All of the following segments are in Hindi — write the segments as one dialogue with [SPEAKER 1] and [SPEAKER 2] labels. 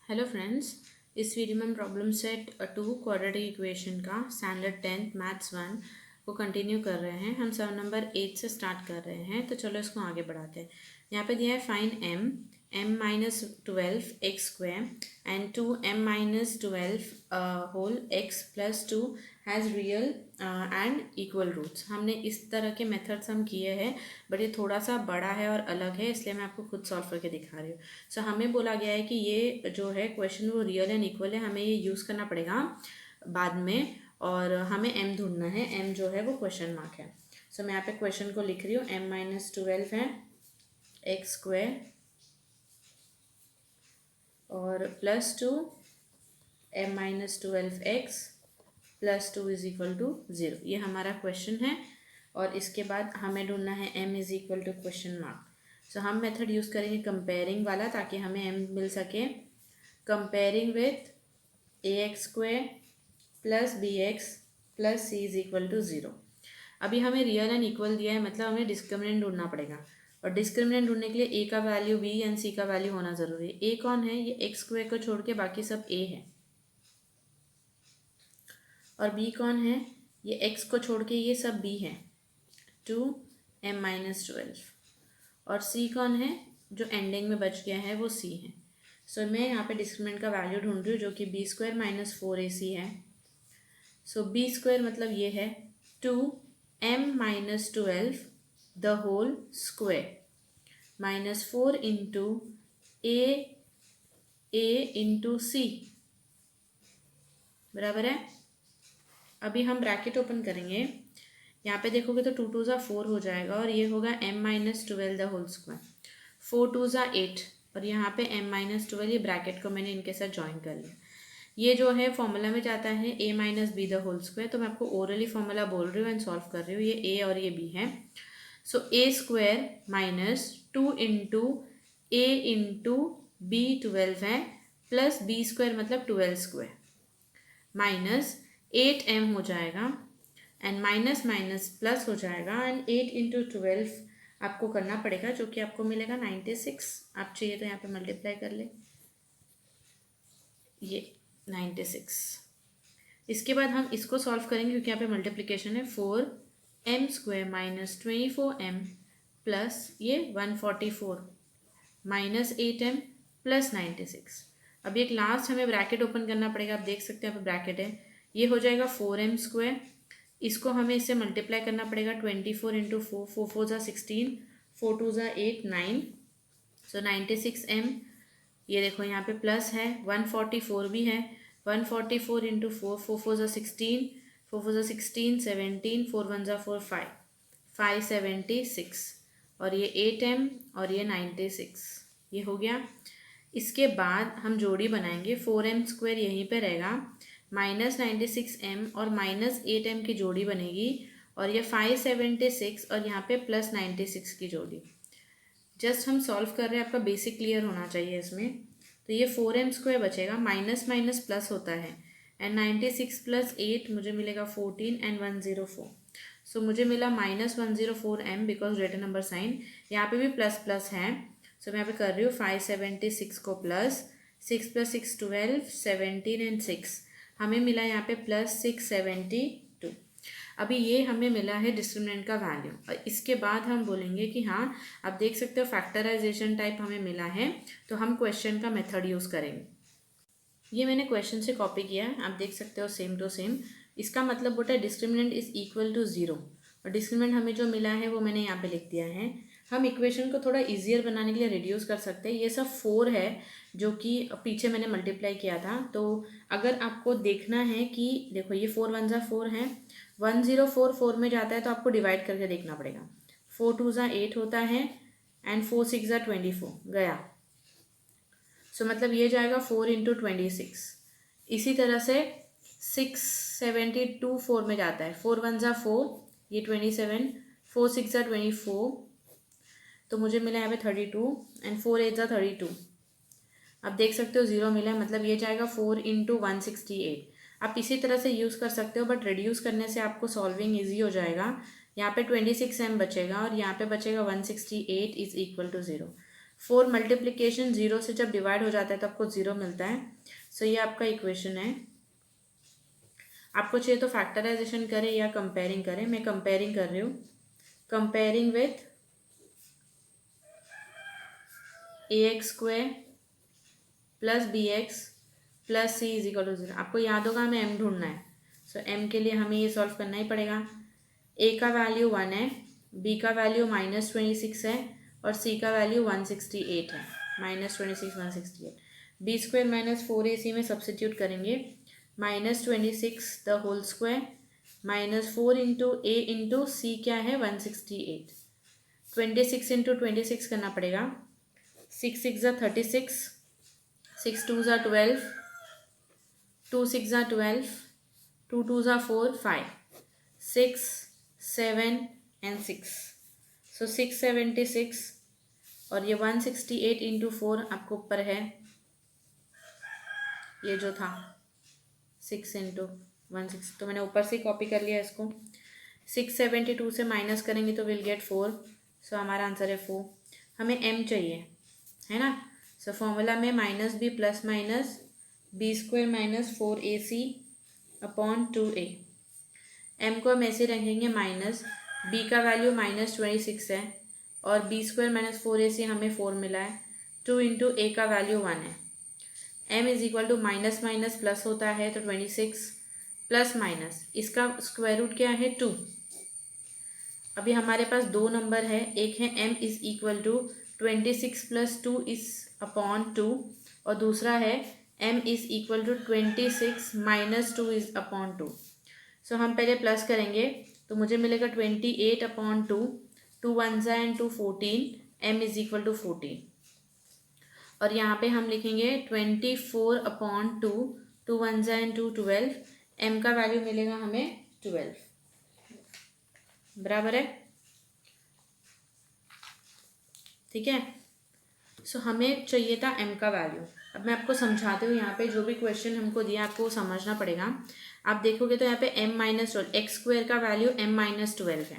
[SPEAKER 1] हेलो फ्रेंड्स, इस वीडियो में हम प्रॉब्लम सेट 2 क्वाड्रेटिक इक्वेशन का स्टैंडर्ड 10th मैथ्स 1 को कंटिन्यू कर रहे हैं। हम सवाल नंबर 8 से स्टार्ट कर रहे हैं, तो चलो इसको आगे बढ़ाते हैं। यहाँ पे दिया है find m minus 12 x square and 2m-12 whole x plus 2 has real and equal roots. हमने इस तरह के मेथड्स हम किए हैं, बट ये थोड़ा सा बड़ा है और अलग है, इसलिए मैं आपको खुद सॉल्व करके दिखा रही हूँ। सो हमें बोला गया है कि ये जो है क्वेश्चन वो रियल एंड इक्वल है, हमें ये यूज़ करना पड़ेगा बाद में, और हमें m ढूंढना है। m जो है वो क्वेश्चन मार्क है। सो मैं यहाँ पे क्वेश्चन को लिख रही हूँ। m-12 है एक्स स्क्वायर और plus 2 m-12x plus 2 is equal to 0। ये हमारा क्वेश्चन है, और इसके बाद हमें ढूंढना है m is equal to question mark. So हम मेथड यूज़ करेंगे कंपेयरिंग वाला, ताकि हमें m मिल सके। Comparing with ax² plus bx plus c is equal to 0। अभी हमें रियल एंड इक्वल दिया है, मतलब हमें डिस्क्रिमिनेंट ढूंढना पड़ेगा, और डिस्क्रिमिनेंट ढूंढने के लिए a का वैल्यू b एंड c का वैल्यू होना ज़रूरी है। a कौन है? ये x² को छोड़ के बाकी सब a है। और b कौन है? ये x को छोड़ के ये सब b है, 2m-12। और c कौन है? जो एंडिंग में बच गया है वो c है। सो मैं यहाँ पे डिस्क्रिमिनेंट का वैल्यू ढूंढ रही हूँ, जो कि b² माइनस 4ac है। सो b² मतलब ये है 2m-12 the whole square minus 4 into a into c बराबर है। अभी हम ब्रैकेट ओपन करेंगे। यहाँ पे देखोगे तो 2 2 4 हो जाएगा, और ये होगा m-12 द होल स्क्वायर। 4 2 8, और यहाँ पे m-12, ये ब्रैकेट को मैंने इनके साथ ज्वाइन कर लिया। ये जो है फॉर्मूला में जाता है a minus b the whole square. तो मैं आपको ओरली फॉर्मूला बोल रही हूँ एंड सॉल्व कर रही हूँ। ये a और ये b है। सो a² minus 2 into a into b12 है, प्लस b² मतलब 12² माइनस 8m हो जाएगा, एंड माइनस माइनस प्लस हो जाएगा, एंड 8 इंटू 12 आपको करना पड़ेगा, जो कि आपको मिलेगा 96। आप चाहिए तो यहाँ पे मल्टीप्लाई कर ले, ये 96। इसके बाद हम इसको सॉल्व करेंगे, क्योंकि यहाँ पे मल्टीप्लिकेशन है। 4m² माइनस 24m प्लस ये 144 माइनस 8m प्लस 96। अब एक लास्ट हमें ब्रैकेट ओपन करना पड़ेगा। आप देख सकते हैं यहाँ पे ब्रैकेट है। ये हो जाएगा 4m²। इसको हमें इससे मल्टीप्लाई करना पड़ेगा। 24 इंटू 4, 4 4 ज़ा 16, 4 2 ज़ा 8, 9। सो 96m। ये देखो यहाँ पे प्लस है, 144 भी है। 144 इंटू 4, 4 4 ज़ा 16, 4 4 ज़ा 16, 17, 4 1 ज़ा 4, 5, 576। और ये 8m और ये 96, ये हो गया। इसके बाद हम जोड़ी बनाएंगे। 4m² यहीं पे रहेगा, माइनस 96m और माइनस 8m की जोड़ी बनेगी, और ये 576 और यहाँ पे प्लस 96 की जोड़ी। जस्ट हम सॉल्व कर रहे हैं, आपका बेसिक क्लियर होना चाहिए इसमें। तो ये 4m² बचेगा, माइनस माइनस प्लस होता है, एंड 96 प्लस 8 मुझे मिलेगा 14 एंड 104। सो मुझे मिला minus 104m, because greater number sign. यहाँ पे भी प्लस प्लस है, सो मैं यहाँ पे कर रही हूँ 576 को प्लस 6 प्लस 6 12, 17 एंड 6 हमें मिला यहाँ पे प्लस 672। अभी ये हमें मिला है डिस्क्रिमिनेंट का वैल्यू। और इसके बाद हम बोलेंगे कि हाँ, आप देख सकते हो फैक्टराइजेशन टाइप हमें मिला है, तो हम क्वेश्चन का मेथड यूज़ करेंगे। ये मैंने क्वेश्चन से कॉपी किया है, आप देख सकते हो सेम टू सेम। इसका मतलब होता है डिस्क्रिमिनेंट इज इक्वल टू 0, और डिस्क्रिमिनेंट हमें जो मिला है वो मैंने यहाँ पे लिख दिया है। हम इक्वेशन को थोड़ा ईजियर बनाने के लिए रिड्यूस कर सकते हैं। ये सब 4 है, जो कि पीछे मैंने मल्टीप्लाई किया था। तो अगर आपको देखना है कि देखो, ये 4 1 ज़ा 4 है, 1044 4 में जाता है, तो आपको डिवाइड करके देखना पड़ेगा। 4 2 ज़ा 8 होता है, एंड 4 6 ज़ा 24 गया। सो मतलब ये जाएगा 4 इंटू 26। इसी तरह से 672 4 में जाता है, 4 1 ज़ा 4, ये 27, 4 6 ज़ा 24, तो मुझे मिला यहाँ पे 32, एंड 4 8 ज़ा 32। आप देख सकते हो 0 मिला है, मतलब ये जाएगा 4 इंटू 168। आप इसी तरह से यूज़ कर सकते हो, बट रिड्यूस करने से आपको सॉल्विंग ईजी हो जाएगा। यहाँ पे 26m बचेगा, और यहाँ पे बचेगा 168 इज इक्वल टू 0। 4 मल्टीप्लिकेशन 0 से जब डिवाइड हो जाता है तो आपको 0 मिलता है। सो ये आपका इक्वेशन है। आपको चाहिए तो फैक्टराइजेशन करें या कंपेयरिंग करें, मैं कंपेयरिंग कर रही हूँ। Comparing with ax² plus bx plus c is equal to 0। आपको याद होगा हमें m ढूंढना है। सो m के लिए हमें ये सॉल्व करना ही पड़ेगा। a का वैल्यू 1 है, b का वैल्यू -26 है और c का वैल्यू 168 है। -26 168। b² माइनस 4ac में सब्सिट्यूट करेंगे। -26 the whole square -4 into a into c क्या है 168। 26 इंटू 26 करना पड़ेगा। 6 6 36, 6 2 12, 2 6 12, 2 2 4 5, 6 7 and 6। सो 676 और ये 168 इंटू 4 आपको ऊपर है, ये जो था 6 इंटू 16, तो मैंने ऊपर से कॉपी कर लिया इसको। 672 से माइनस करेंगे तो विल गेट 4। सो हमारा आंसर है 4। हमें m चाहिए, है ना। सो फॉर्मूला में -b plus minus b² minus 4ac upon 2a। m को हम ऐसे रखेंगे माइनस, b का वैल्यू -26 है और b² माइनस 4ac हमें 4 मिला है। 2 इंटू a का वैल्यू 1 है। m is equal to minus minus plus होता है तो 26 प्लस माइनस इसका स्क्वायर रूट क्या है 2। अभी हमारे पास दो नंबर है, एक है m is equal to 26 plus 2 is upon 2 और दूसरा है m is equal to 26 minus 2 is upon 2। So हम पहले प्लस करेंगे तो मुझे मिलेगा 28 upon 2, 2 1 and 2 14, m is equal to 14। और यहाँ पे हम लिखेंगे 24 अपॉन 2, 2 1 एंड 2 12, m का वैल्यू मिलेगा हमें 12। बराबर है, ठीक है। सो हमें चाहिए था m का वैल्यू। अब मैं आपको समझाती हूँ, यहाँ पे जो भी क्वेश्चन हमको दिया आपको समझना पड़ेगा। आप देखोगे तो यहाँ पे m-12 x² का वैल्यू m-12 है।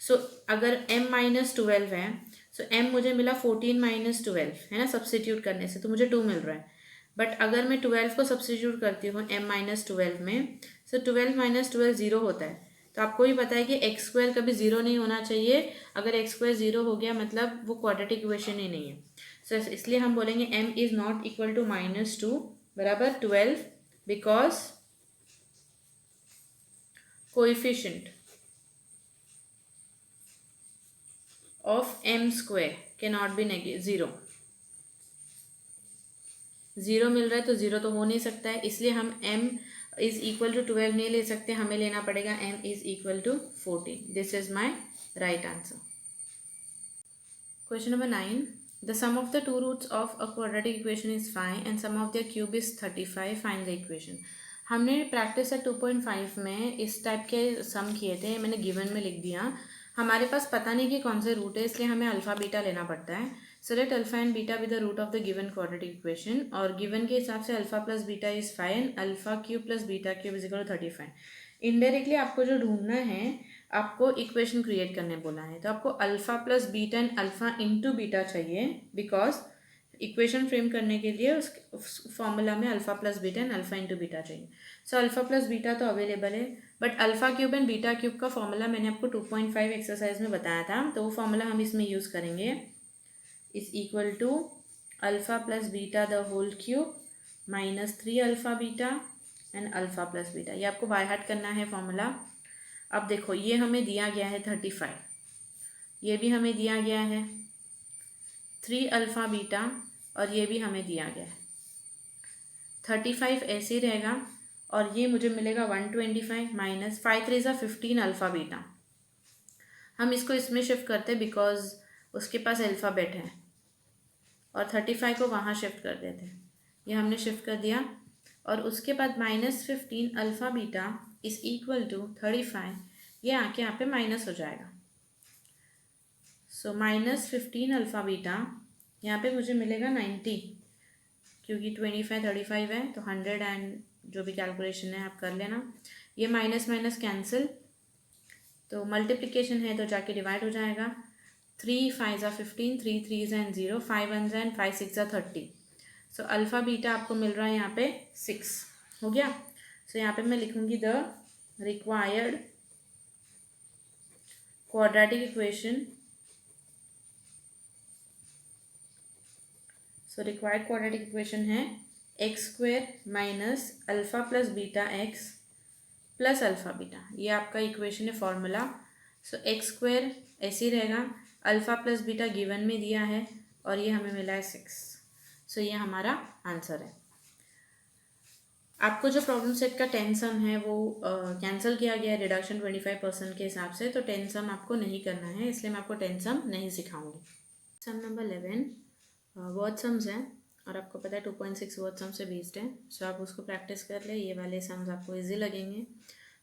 [SPEAKER 1] सो अगर m-12 है सो m मुझे मिला 14 - 12 है ना, सब्सटीट्यूट करने से तो मुझे 2 मिल रहा है। बट अगर मैं 12 को सब्सटीट्यूट करती हूँ m-12 में, सो 12 - 12 0 होता है। तो आपको भी पता है कि x² कभी 0 नहीं होना चाहिए। अगर x² 0 हो गया मतलब वो क्वाड्रेटिक इक्वेशन ही नहीं है। सो इसलिए हम बोलेंगे m is not equal to -2 बराबर 12 because coefficient of m² can not be -0। 0 मिल रहा है तो 0 तो हो नहीं सकता है, इसलिए हम m इज इक्वल टू 12 नहीं ले सकते, हमें लेना पड़ेगा m is equal to 14। This is my right answer. Question number 9, the sum of the two roots of a quadratic equation is 5 and sum of the cube is 35, find the equation. हमने प्रैक्टिस सेट 2.5 में इस टाइप के सम किए थे, मैंने गिवन में लिख दिया। हमारे पास पता नहीं कि कौन से रूट है, इसलिए हमें अल्फा बीटा लेना पड़ता है। Select alpha and beta with the root of the given quadratic equation, और गिवन के हिसाब से alpha plus beta is 5 and alpha cube plus beta cube is equal to 35। Indirectly आपको जो ढूंढना है, आपको इक्वेशन क्रिएट करने बोला है, तो आपको alpha plus beta and alpha into beta चाहिए, बिकॉज इक्वेशन फ्रेम करने के लिए उस फॉर्मूला में alpha plus beta and alpha into beta चाहिए। सो अल्फा प्लस बीटा तो अवेलेबल है, but alpha cube and beta cube का फॉर्मूला मैंने आपको 2.5 एक्सरसाइज में बताया था, तो वो फॉर्मूला हम इसमें यूज़ करेंगे। Is equal to alpha plus beta the whole cube minus 3 alpha beta and alpha plus beta. ये आपको बाय हार्ट करना है फॉर्मूला। अब देखो ये हमें दिया गया है 35, ये भी हमें दिया गया है 3 अल्फा बीटा और ये भी हमें दिया गया है। 35 ऐसे ही रहेगा और ये मुझे मिलेगा 125 माइनस 5 3 15 अल्फा बीटा। हम इसको इसमें शिफ्ट करते हैं बिकॉज उसके पास अल्फ़ाबेट है, और 35 को वहाँ शिफ्ट कर देते हैं। ये हमने शिफ्ट कर दिया और उसके बाद -15 alpha beta is equal to 35, ये आके यहाँ पे माइनस हो जाएगा। सो -15 अल्फ़ा बीटा यहाँ पे मुझे मिलेगा 90, क्योंकि 25 35 है तो 100 एंड जो भी कैलकुलेशन है आप कर लेना। ये माइनस माइनस कैंसिल, तो मल्टीप्लिकेशन है तो जाके डिवाइड हो जाएगा। 3 5 ज़ा 15, 3 3 ज़ा 0, 5 1 ज़ा 5 6 ज़ा 30। सो अल्फ़ा बीटा आपको मिल रहा है यहाँ पे 6 हो गया। सो यहाँ पे मैं लिखूँगी the required quadratic equation. So required quadratic equation है x square minus alpha plus beta x plus alpha beta. ये आपका इक्वेशन है फॉर्मूला। सो एक्स स्क्वेयर ऐसे ही रहेगा, अल्फ़ा प्लस बीटा गिवन में दिया है और ये हमें मिला है 6। सो ये हमारा आंसर है। आपको जो प्रॉब्लम सेट का 10 सम है वो कैंसिल किया गया है रिडक्शन 25% के हिसाब से, तो 10 सम आपको नहीं करना है, इसलिए मैं आपको 10 सम नहीं सिखाऊंगी। सम नंबर 11 वर्ड सम्स हैं और आपको पता है 2.6 वर्ड सम से बेस्ड है। सो आप उसको प्रैक्टिस कर ले, ये वाले सम्स आपको इजी लगेंगे।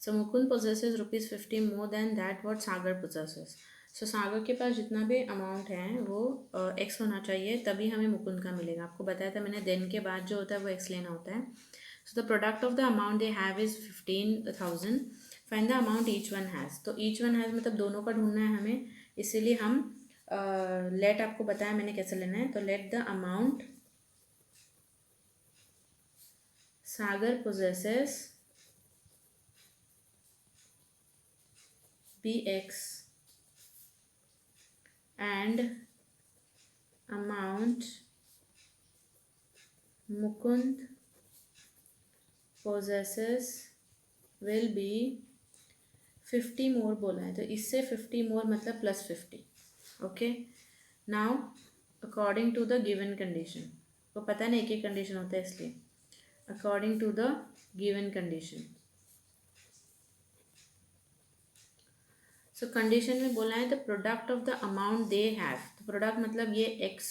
[SPEAKER 1] So Mukund possesses ₹50 more than that what Sagar possesses. So Sagar के पास जितना भी अमाउंट है वो एक्स होना चाहिए, तभी हमें मुकुंद का मिलेगा। आपको बताया था मैंने, देन के बाद जो होता है वो एक्स लेना होता है। So the product of the amount they have is 15,000, find the amount each one has. तो ईच वन हैज़ मतलब दोनों का ढूंढना है हमें, इसीलिए हम लेट आपको बताया मैंने कैसे लेना है। तो let the amount Sagar possesses be x and amount Mukund possesses will be 50 more बोला है, तो इससे 50 मोर मतलब plus 50। Okay, now according to the given condition, को पता है ना एक एक कंडीशन होता है इसलिए, according to the given condition. So condition में बोला है the product of the amount they have. तो प्रोडक्ट मतलब ये एक्स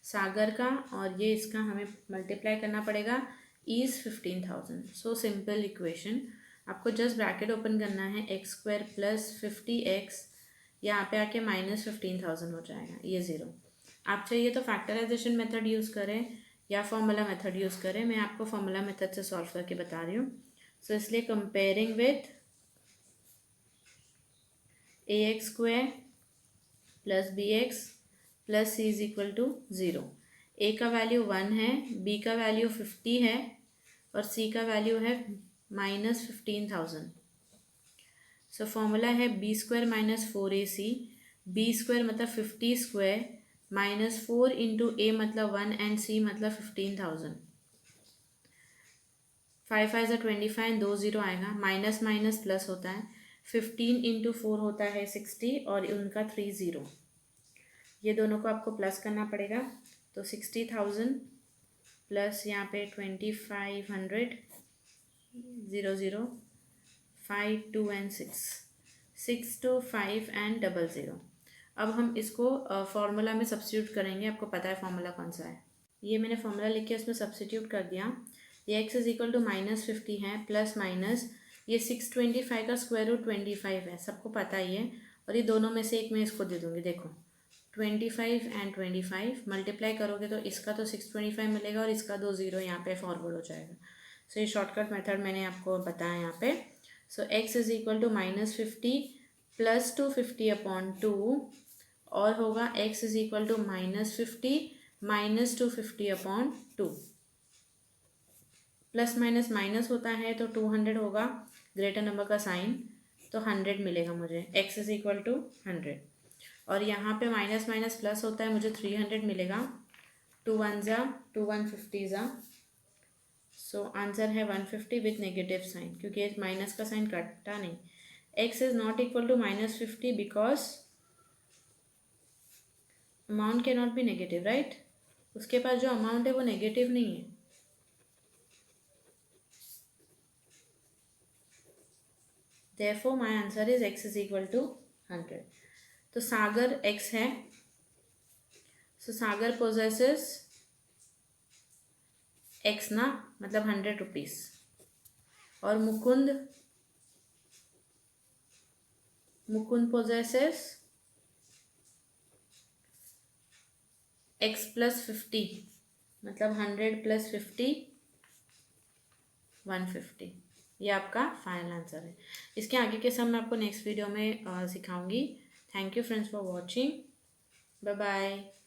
[SPEAKER 1] सागर का और ये इसका हमें मल्टीप्लाई करना पड़ेगा, इज़ 15,000। सो सिंपल इक्वेशन, आपको जस्ट ब्रैकेट ओपन करना है, एक्स स्क्वायर प्लस 50x, यहाँ पे आके माइनस 15,000 हो जाएगा, ये ज़ीरो। आप चाहिए तो फैक्टराइजेशन मेथड यूज़ करें या फॉर्मूला मेथड यूज़ करें, मैं आपको फॉर्मूला मेथड से सॉल्व करके बता रही हूँ। सो इसलिए comparing with ax square plus bx plus c is equal to 0। a का वैल्यू 1 है, b का वैल्यू 50 है और c का वैल्यू है माइनस 15,000। सो फॉर्मूला है b square minus 4ac, b square मतलब 50 स्क्वायर माइनस 4 इंटू ए मतलब 1 एंड c मतलब 15,000। 5 5 25, 2 0 आएगा, माइनस माइनस प्लस होता है, 15 इंटू 4 होता है 60 और उनका 3 0, ये दोनों को आपको प्लस करना पड़ेगा। तो 60,000 प्लस यहाँ पे 2500, 0 0 5 2 एंड 6 6 2 5 एंड 00। अब हम इसको फार्मूला में सब्स्टिट्यूट करेंगे, आपको पता है फार्मूला कौन सा है, ये मैंने फार्मूला लिख के उसमें सब्स्टिट्यूट कर दिया। ये x is equal to minus 50 है प्लस माइनस ये 625 का स्क्वायर रूट 25 है, सबको पता ही है, और ये दोनों में से एक मैं इसको दे दूँगी। देखो 25 एंड 25 मल्टीप्लाई करोगे तो इसका तो 625 मिलेगा और इसका 2 0 यहाँ पे फॉरवर्ड हो जाएगा। सो ये शॉर्टकट मेथड मैंने आपको बताया यहाँ पे। So x is equal to minus 50 plus 250 upon 2 और होगा x is equal to minus 50 minus 250 upon 2। Plus minus minus होता है तो 200 होगा, ग्रेटर नंबर का साइन, तो 100 मिलेगा मुझे, x इज इक्वल टू 100। और यहाँ पे माइनस माइनस प्लस होता है, मुझे 300 मिलेगा, 2 1 ज़ा 2 150 ज़ा। सो आंसर है 150 विथ नेगेटिव साइन, क्योंकि माइनस का साइन कटता नहीं। x is not equal to minus 50 because amount can not be negative, right. उसके पास जो अमाउंट है वो नेगेटिव नहीं है। Therefore my answer is x is equal to 100। तो सागर x है, सो सागर possesses x ना, मतलब 100 रुपीज़, और मुकुंद possesses x प्लस 50, मतलब 100 प्लस 50 150। ये आपका फाइनल आंसर है। इसके आगे के सम मैं आपको नेक्स्ट वीडियो में सिखाऊंगी। Thank you friends for watching. Bye bye.